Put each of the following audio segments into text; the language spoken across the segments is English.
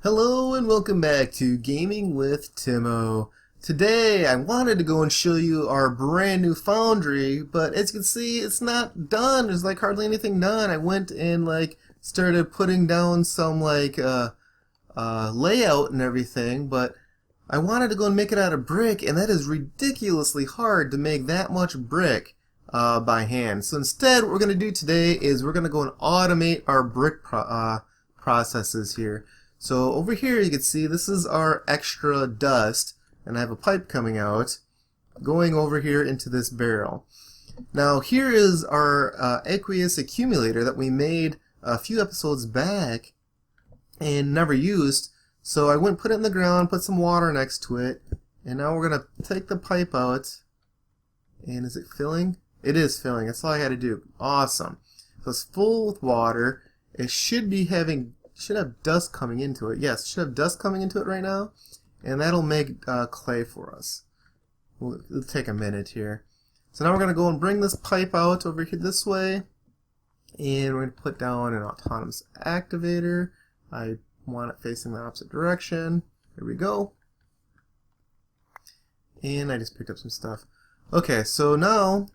Hello and welcome back to Gaming with Timo. Today I wanted to go and show you our brand new foundry, but as you can see it's not done. There's like hardly anything done. I went and started putting down some layout and everything, but I wanted to go and make it out of brick, and that is ridiculously hard to make that much brick by hand. So instead what we're going to do today is we're going to go and automate our brick processes here. So over here you can see this is our extra dust, and I have a pipe coming out going over here into this barrel. Now here is our aqueous accumulator that we made a few episodes back and never used. So I went and put it in the ground, put some water next to it, and now we're going to take the pipe out. And is it filling? It is filling. That's all I had to do. Awesome. So it's full with water. It should have dust coming into it. Yes, it should have dust coming into it right now, and that'll make clay for us. It'll take a minute here. So now we're going to go and bring this pipe out over here this way, and we're going to put down an autonomous activator. I want it facing the opposite direction. There we go. And I just picked up some stuff. Okay, so now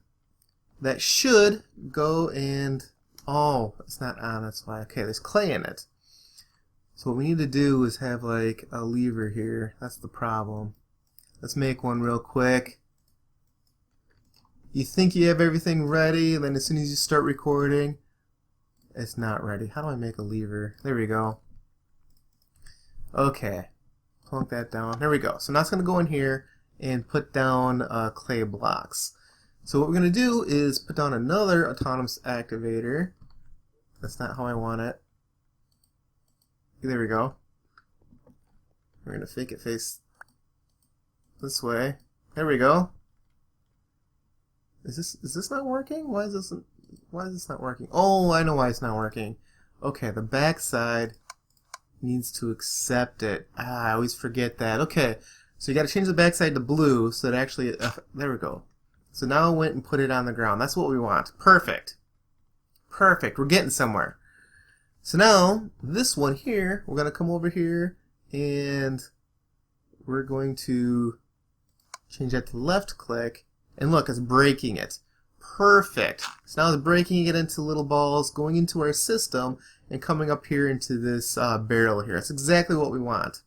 that should go and... oh, it's not on, that's why. Okay, there's clay in it. So what we need to do is have like a lever here. That's the problem. Let's make one real quick. You think you have everything ready, and then as soon as you start recording, it's not ready. How do I make a lever? There we go. Okay. Plunk that down. There we go. So now it's going to go in here and put down clay blocks. So what we're going to do is put down another autonomous activator. That's not how I want it. There we go. We're going to fake it face this way. There we go. Is this not working? Why is this not working? Oh, I know why it's not working. Okay, the back side needs to accept it. I always forget that. Okay, so you got to change the back side to blue so that actually there we go. So now I went and put it on the ground. That's what we want. Perfect. Perfect. We're getting somewhere. So now, this one here, we're going to come over here and we're going to change that to left click, and look, it's breaking it. Perfect. So now it's breaking it into little balls, going into our system, and coming up here into this barrel here. That's exactly what we want.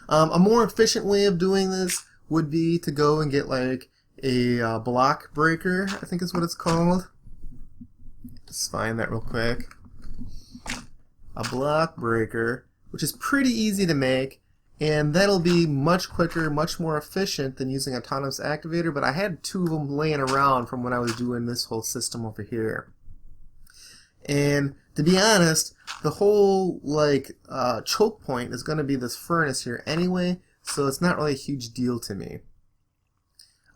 A more efficient way of doing this would be to go and get like a block breaker, I think is what it's called. Just find that real quick. A block breaker, which is pretty easy to make, and that'll be much quicker, much more efficient than using autonomous activator, but I had two of them laying around from when I was doing this whole system over here. And to be honest, the whole choke point is going to be this furnace here anyway, so it's not really a huge deal to me.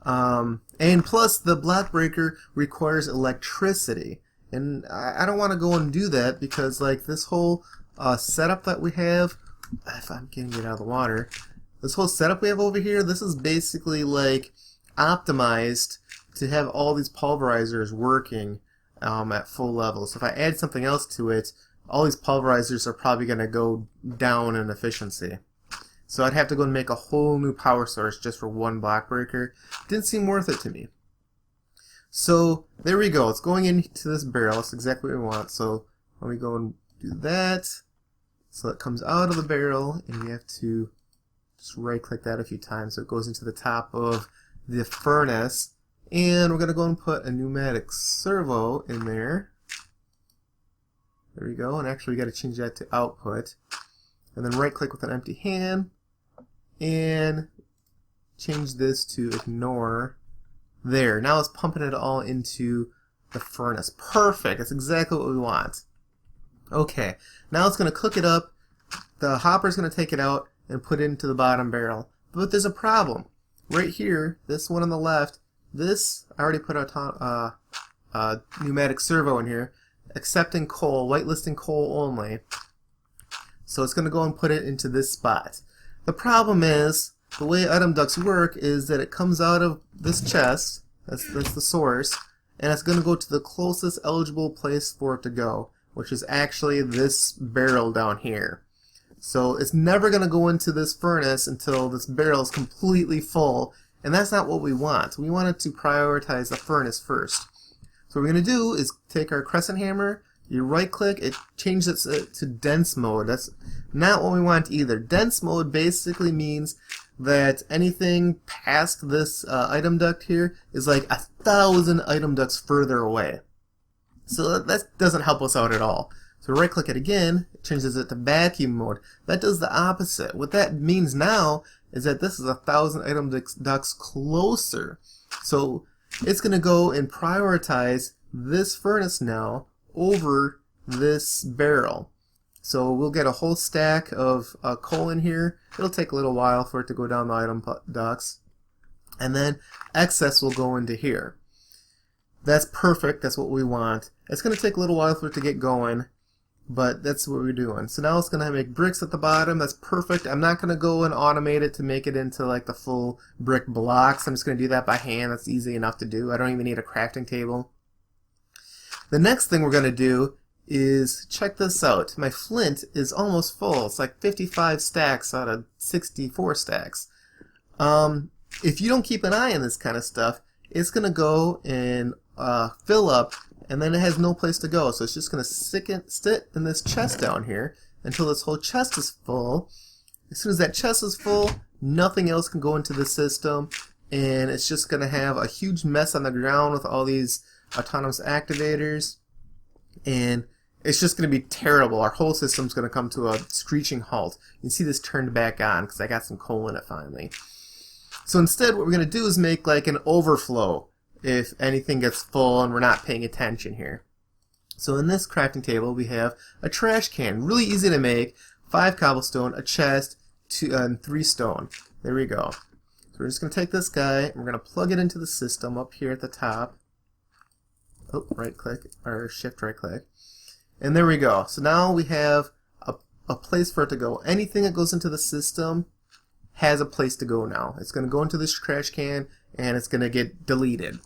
And plus the block breaker requires electricity. And I don't want to go and do that because like this whole setup that we have, if I'm getting it out of the water, this whole setup we have over here, this is basically like optimized to have all these pulverizers working at full level. So if I add something else to it, all these pulverizers are probably going to go down in efficiency. So I'd have to go and make a whole new power source just for one block breaker. Didn't seem worth it to me. So there we go. It's going into this barrel. That's exactly what we want. So let me go and do that. So it comes out of the barrel, and we have to just right click that a few times so it goes into the top of the furnace. And we're going to go and put a pneumatic servo in there. There we go. And actually we got to change that to output. And then right click with an empty hand and change this to ignore. There, now it's pumping it all into the furnace. Perfect, that's exactly what we want. Okay, now it's going to cook it up. The hopper's going to take it out and put it into the bottom barrel. But there's a problem. Right here, this one on the left, this, I already put a pneumatic servo in here, accepting coal, whitelisting coal only. So it's going to go and put it into this spot. The problem is, the way item ducts work is that it comes out of this chest, that's the source, and it's going to go to the closest eligible place for it to go, which is actually this barrel down here. So it's never going to go into this furnace until this barrel is completely full, and that's not what we want. We want it to prioritize the furnace first. So what we're going to do is take our crescent hammer, you right click, it changes it to dense mode. That's not what we want either. Dense mode basically means that anything past this item duct here is like 1,000 item ducts further away. So that doesn't help us out at all. So right click it again, it changes it to vacuum mode. That does the opposite. What that means now is that this is 1,000 item ducts closer. So it's going to go and prioritize this furnace now over this barrel. So we'll get a whole stack of coal in here. It'll take a little while for it to go down the item ducts. And then excess will go into here. That's perfect. That's what we want. It's going to take a little while for it to get going, but that's what we're doing. So now it's going to make bricks at the bottom. That's perfect. I'm not going to go and automate it to make it into like the full brick blocks. I'm just going to do that by hand. That's easy enough to do. I don't even need a crafting table. The next thing we're going to do is check this out. My flint is almost full. It's like 55 stacks out of 64 stacks. If you don't keep an eye on this kind of stuff, it's going to go and fill up, and then it has no place to go. So it's just going to sit in this chest down here until this whole chest is full. As soon as that chest is full, nothing else can go into the system, and it's just going to have a huge mess on the ground with all these autonomous activators, and it's just going to be terrible. Our whole system's going to come to a screeching halt. You can see this turned back on because I got some coal in it finally. So instead what we're going to do is make like an overflow if anything gets full and we're not paying attention here. So in this crafting table we have a trash can. Really easy to make. 5 cobblestone, a chest, 2 and 3 stone. There we go. So we're just going to take this guy and we're going to plug it into the system up here at the top. Oh, right click, or shift right click. And there we go. So now we have a place for it to go. Anything that goes into the system has a place to go now. It's going to go into this trash can and it's going to get deleted.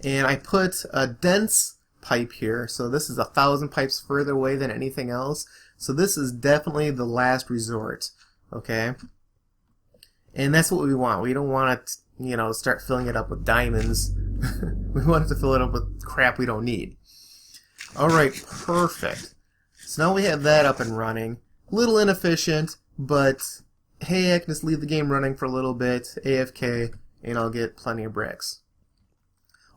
And I put a dense pipe here. So this is 1,000 pipes further away than anything else. So this is definitely the last resort. Okay? And that's what we want. We don't want it, you know, start filling it up with diamonds. We want it to fill it up with crap we don't need. Alright, perfect. So now we have that up and running. A little inefficient, but hey, I can just leave the game running for a little bit, AFK, and I'll get plenty of bricks.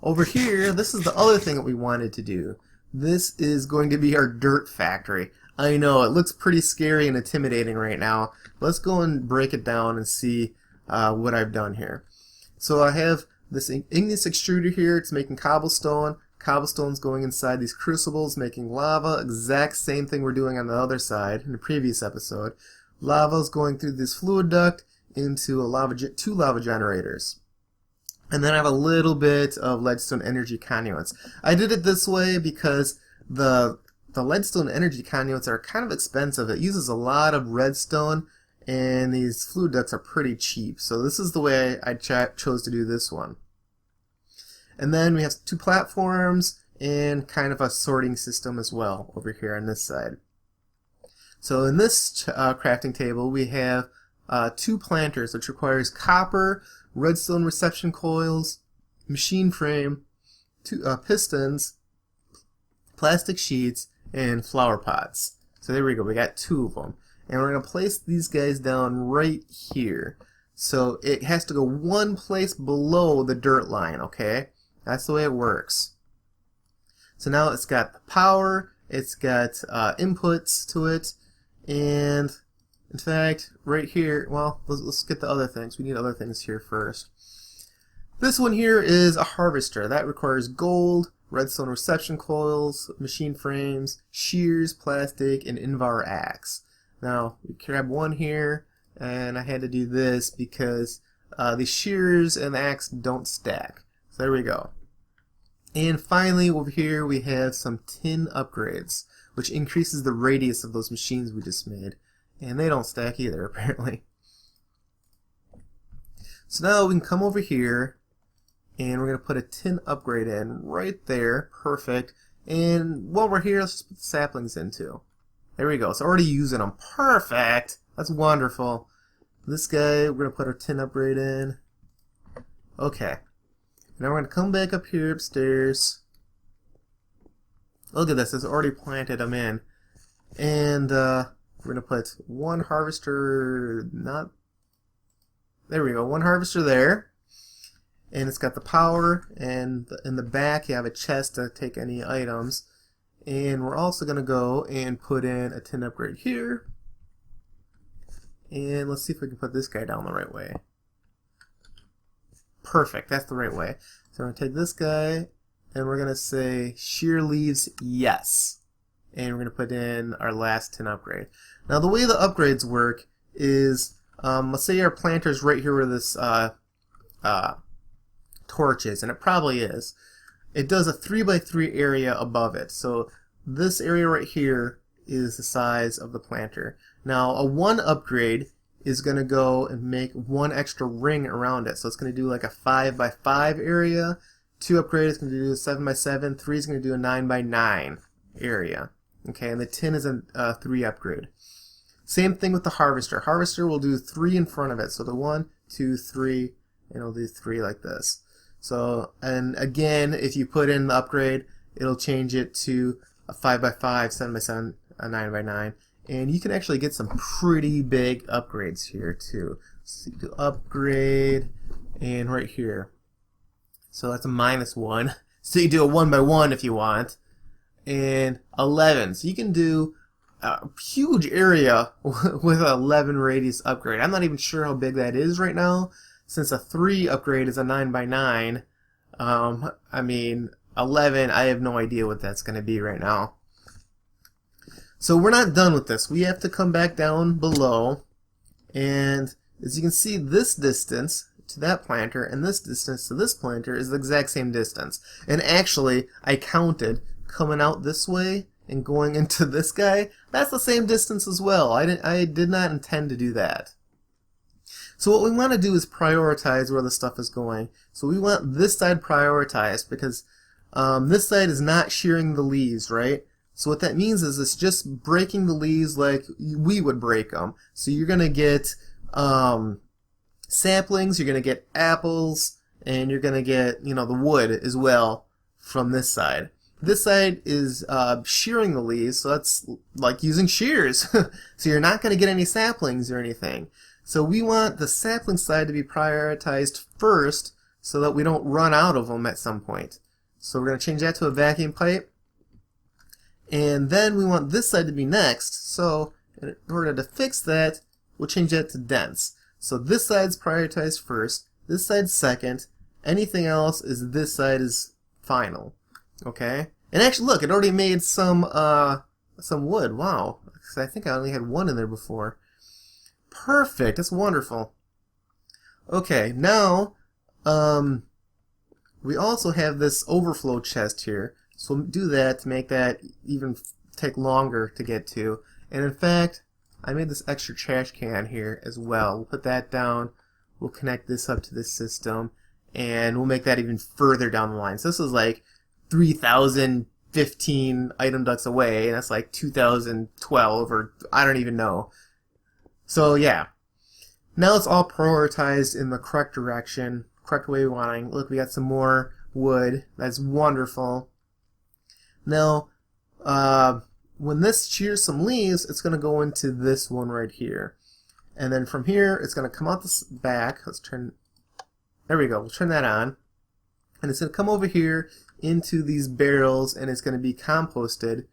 Over here, this is the other thing that we wanted to do. This is going to be our dirt factory. I know, it looks pretty scary and intimidating right now. Let's go and break it down and see what I've done here. So I have this igneous extruder here. It's making cobblestone. Cobblestone's going inside these crucibles, making lava. Exact same thing we're doing on the other side in the previous episode. Lava's going through this fluid duct into two lava generators. And then I have a little bit of leadstone energy conduits. I did it this way because the leadstone energy conduits are kind of expensive. It uses a lot of redstone, and these fluid ducts are pretty cheap. So this is the way I chose to do this one. And then we have 2 platforms and kind of a sorting system as well over here on this side. So in this crafting table we have 2 planters, which requires copper, redstone reception coils, machine frame, 2 pistons, plastic sheets, and flower pots. So there we go, we got 2 of them. And we're going to place these guys down right here. So it has to go one place below the dirt line, okay? That's the way it works. So now it's got the power, it's got inputs to it, and in fact, right here, well, let's get the other things. We need other things here first. This one here is a harvester. That requires gold, redstone reception coils, machine frames, shears, plastic, and Invar axe. Now, we grab one here, and I had to do this because the shears and the axe don't stack. So there we go. And finally, over here we have some tin upgrades, which increases the radius of those machines we just made. And they don't stack either, apparently. So now we can come over here, and we're going to put a tin upgrade in right there. Perfect. And while we're here, let's just put the saplings in too. There we go. It's already using them. Perfect. That's wonderful. This guy, we're going to put our tin upgrade in. Okay. Now we're going to come back up here upstairs. Look at this. It's already planted them in. And we're going to put one harvester, not... There we go. One harvester there. And it's got the power. And in the back you have a chest to take any items. And we're also going to go and put in a tin upgrade here. And let's see if we can put this guy down the right way. Perfect, that's the right way. So we're going to take this guy, and we're going to say shear leaves yes. And we're going to put in our last tin upgrade. Now the way the upgrades work is, let's say our planter's right here where this torch is, and it probably is. It does a 3x3 area above it. So this area right here is the size of the planter. Now a 1 upgrade is going to go and make 1 extra ring around it. So it's going to do like a 5x5 area. 2 upgrade is going to do a 7x7. 3 is going to do a 9x9 area. Okay, and the tin is a 3 upgrade. Same thing with the harvester. Harvester will do 3 in front of it. So the 1, 2, 3, and it'll do 3 like this. So, and again, if you put in the upgrade, it'll change it to a 5x5, 7x7, a 9x9. And you can actually get some pretty big upgrades here too. So you do upgrade, and right here. So that's a -1. So you do a 1x1 if you want. And 11. So you can do a huge area with an 11 radius upgrade. I'm not even sure how big that is right now. Since a 3 upgrade is a 9x9, I mean, 11, I have no idea what that's going to be right now. So we're not done with this. We have to come back down below, and as you can see, this distance to that planter and this distance to this planter is the exact same distance. And actually, I counted coming out this way and going into this guy. That's the same distance as well. I did not intend to do that. So what we want to do is prioritize where the stuff is going. So we want this side prioritized because this side is not shearing the leaves, right? So what that means is it's just breaking the leaves like we would break them. So you're going to get saplings, you're going to get apples, and you're going to get, you know, the wood as well from this side. This side is shearing the leaves, so that's like using shears. So you're not going to get any saplings or anything. So we want the sapling side to be prioritized first so that we don't run out of them at some point. So we're going to change that to a vacuum pipe. And then we want this side to be next. So in order to fix that, we'll change that to dense. So this side's prioritized first, this side's second, anything else is this side is final. Okay? And actually look, it already made some wood. Wow. I think I only had 1 in there before. Perfect. That's wonderful. Okay, now we also have this overflow chest here. So we'll do that to make that even take longer to get to. And in fact, I made this extra trash can here as well. We'll put that down. We'll connect this up to this system. And we'll make that even further down the line. So this is like 3,015 item ducts away. And that's like 2012 or I don't even know. So yeah, now it's all prioritized in the correct direction, correct way we want. Look, we got some more wood. That's wonderful. Now, when this shears some leaves, it's going to go into this one right here. And then from here, it's going to come out this back. Let's turn, there we go, we'll turn that on. And it's going to come over here into these barrels, and it's going to be composted.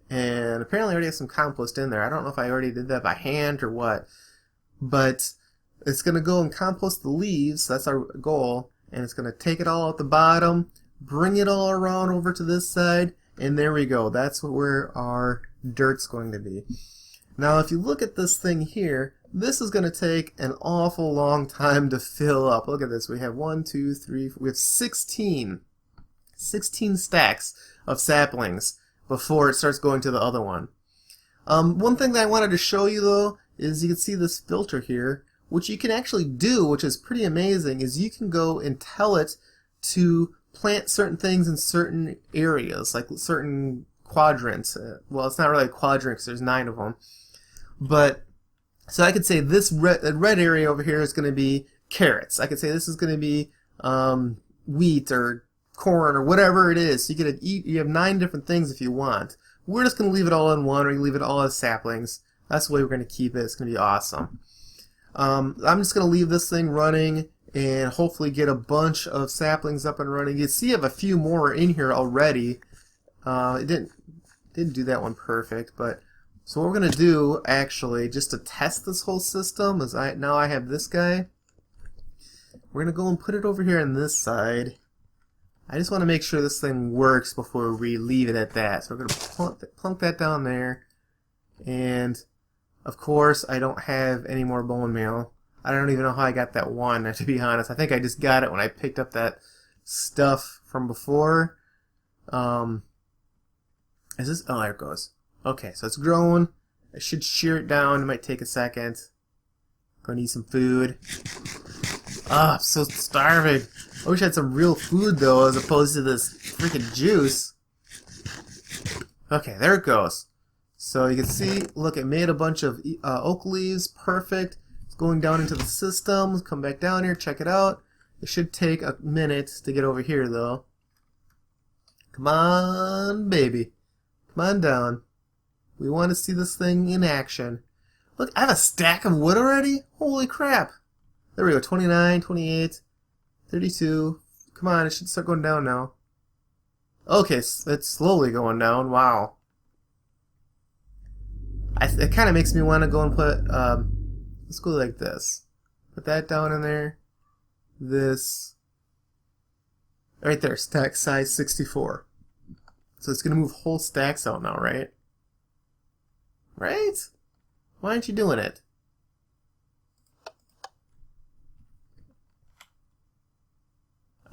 And apparently I already have some compost in there. I don't know if I already did that by hand or what. But it's going to go and compost the leaves. That's our goal. And it's going to take it all at the bottom, bring it all around over to this side, and there we go. That's where our dirt's going to be. Now if you look at this thing here, this is going to take an awful long time to fill up. Look at this. We have 1, 2, 3, we have 16 stacks of saplings before it starts going to the other one. One thing that I wanted to show you though is you can see this filter here, which you can actually do, which is pretty amazing, is you can go and tell it to plant certain things in certain areas, like certain quadrant. Well, it's not really a quadrant because there's 9 of them. But, so I could say this red area over here is going to be carrots. I could say this is going to be wheat or corn or whatever it is. So you could eat, you have 9 different things if you want. We're just going to leave it all in one, or you leave it all as saplings. That's the way we're going to keep it. It's going to be awesome. I'm just going to leave this thing running and hopefully get a bunch of saplings up and running. You see I have a few more in here already. It didn't do that one perfect, but so what we're going to do actually, just to test this whole system, is now I have this guy. We're going to go and put it over here on this side. I just want to make sure this thing works before we leave it at that. So we're going to plunk that down there. And of course, I don't have any more bone meal. I don't even know how I got that one, to be honest. I think I just got it when I picked up that stuff from before. Is this? Oh, there it goes. Okay, so it's growing. I should shear it down. It might take a second. Gonna need some food. Ah, I'm so starving. I wish I had some real food, though, as opposed to this freaking juice. Okay, there it goes. So you can see, look, it made a bunch of oak leaves. Perfect. It's going down into the system. Come back down here, check it out. It should take a minute to get over here, though. Come on, baby. Come on down. We want to see this thing in action. Look, I have a stack of wood already? Holy crap. There we go, 29, 28, 32. Come on, it should start going down now. Okay, it's slowly going down. Wow. It kind of makes me want to go and put, let's go like this. Put that down in there. This. Right there, stack size 64. So it's going to move whole stacks out now, right? Right? Why aren't you doing it?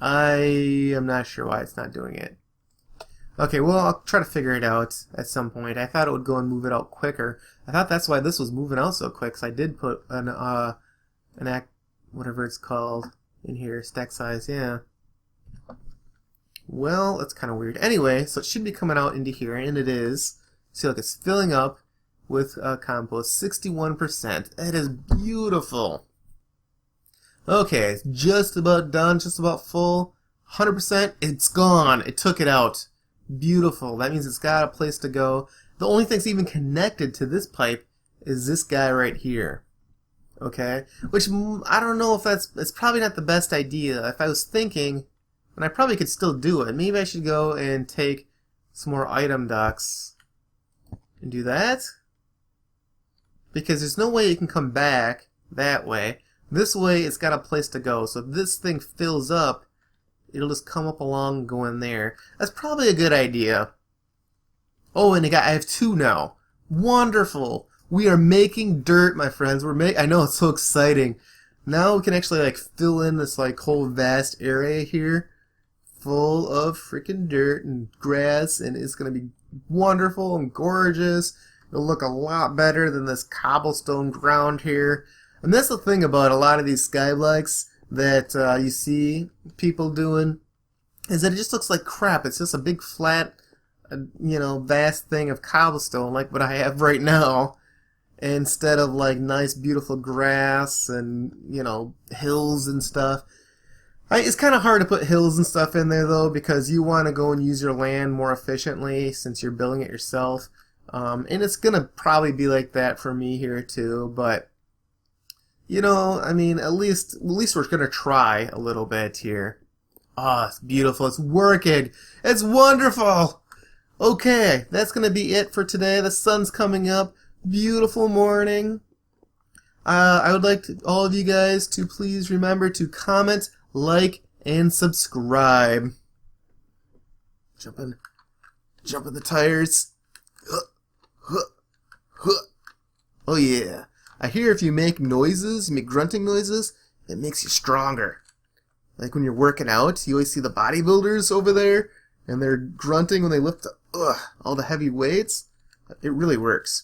I am not sure why it's not doing it. Okay, well, I'll try to figure it out at some point. I thought it would go and move it out quicker. I thought that's why this was moving out so quick, because I did put an whatever it's called in here, stack size, yeah. Well, that's kind of weird. Anyway, so it should be coming out into here, and it is. See, look, it's filling up with compost, 61%. That is beautiful. Okay, it's just about done, just about full. 100%, it's gone. It took it out. Beautiful. That means it's got a place to go. The only thing that's even connected to this pipe is this guy right here. Okay? Which, I don't know if it's probably not the best idea. If I was thinking, and I probably could still do it, maybe I should go and take some more item ducts and do that. Because there's no way you can come back that way. This way, it's got a place to go. So if this thing fills up, it'll just come up along and go in there. That's probably a good idea. Oh, and I have 2 now. Wonderful. We are making dirt, my friends. I know, it's so exciting. Now we can actually like fill in this like whole vast area here full of freaking dirt and grass, and it's going to be wonderful and gorgeous. It'll look a lot better than this cobblestone ground here. And that's the thing about a lot of these skyblikes that you see people doing, is that it just looks like crap. It's just a big flat, vast thing of cobblestone like what I have right now, instead of like nice beautiful grass and, hills and stuff. It's kind of hard to put hills and stuff in there though, because you want to go and use your land more efficiently since you're building it yourself. And it's going to probably be like that for me here too, but at least we're going to try a little bit here. Oh, it's beautiful. It's working. It's wonderful. Okay, that's going to be it for today. The sun's coming up. Beautiful morning. I would like all of you guys to please remember to comment, like, and subscribe. Jumping the tires. Oh yeah. I hear if you make noises, you make grunting noises, it makes you stronger. Like when you're working out, you always see the bodybuilders over there, and they're grunting when they lift all the heavy weights. It really works.